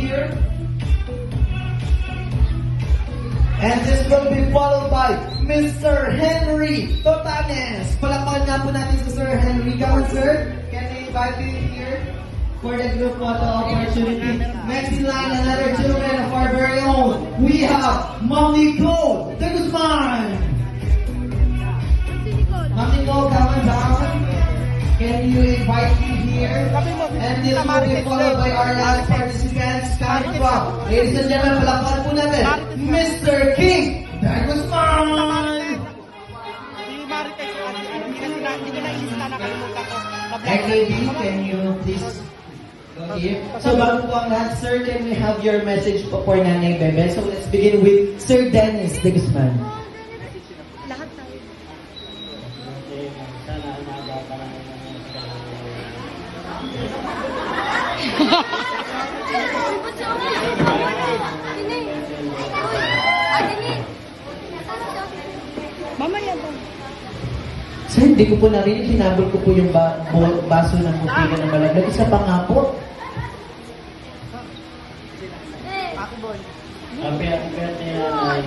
here. And this will be followed by Mr. Henry Totanes. Palakpakan nga po natin si Sir Henry. Come on, sir. Can I invite you here for the group photo opportunity? Next in line, another children of our very own. We have Ma'am Nicole de Guzman. Ma'am Nicole, come on down. Can you invite me here? And this will be followed by our last participants coming from. Ladies and gentlemen, palakpakan po natin, Mr. King de Guzman. NAB, can you please go here? So bago po ang lahat, sir, can we have your message po for Nanay Bebe? So let's begin with Sir Dennis de Guzman. Lahat tayo. Sana nabata lang Mamaya ba? Sir, hindi ko po narinig. Hinabol ko po yung baso ng butika ng malaglag. Isa pa nga po. Happy birthday, Nanay.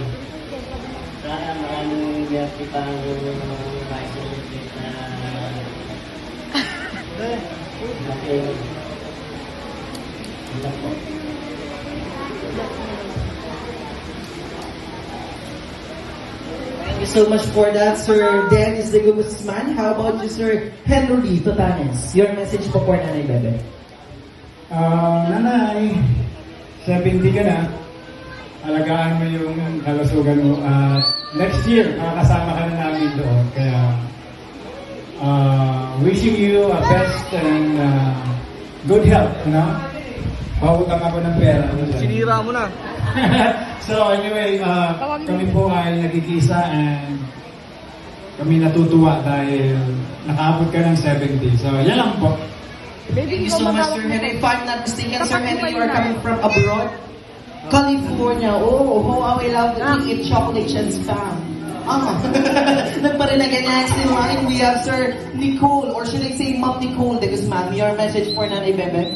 Sana maraming birthday pa ang ma-celebrate na natin. Ito po. Thank you so much for that, Sir Dennis de Guzman. How about you, Sir Henry Totanes? Your message po for Nanay Bebe. Nanay, 70 ka na. Alagaan mo yung kalusugan mo. Next year, makakasama ka na namin doon. Kaya, wishing you a best and good health, Pautang ako ng pera. Sinira mo na. So anyway, kami po ay nagkikisa and kami natutuwa dahil nakaabot ka ng 70. So yan lang po. Thank you so much, Sir Henry. If I'm not mistaken, Sir Henry, you are coming from abroad? California. Oh, how I love to eat chocolate and spam. Nagparinagan next in line, we have Sir Nicole, or should I say Ma'am Nicole de Guzman. Your message for Nanay Bebe?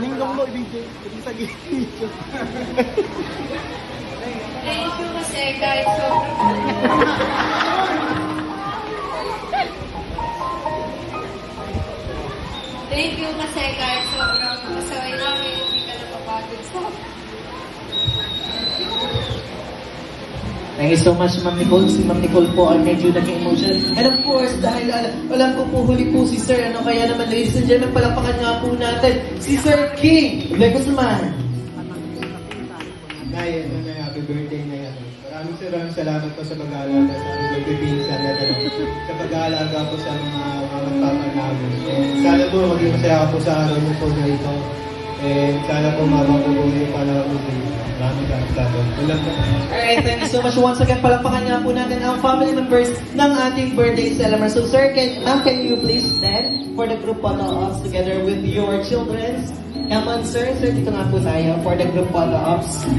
Ninggong mo, ibig sa gilid. Thank you kasi guys. Thank you kasi guys. Sobrang masaway namin. Hindi ka napapagod sa Thank you so much, Ma'am Nicole. Si Ma'am Nicole po ay medyo naging emotional. And of course, dahil alam ko po huli po si Sir, kaya naman, ladies and gentlemen, palakpakan nga po natin si Sir King de Guzman. Nay, happy birthday na yan. Maraming salamat po sa pag-aalaga sa aming birthday pinsan na sa pag-aalaga po sa mga papa namin. Sana po maging masaya po sa araw niyo po na ito. Sana po mabang po yung panahon po. Maraming salamat. Alright, thank you so much. Once again, palakpakan nga po natin ang family members ng ating birthday celebration. So sir, ma'am, can you please stand for the group photo-ops together with your children? Come on, sir. Sir, dito nga po tayo for the group photo-ops.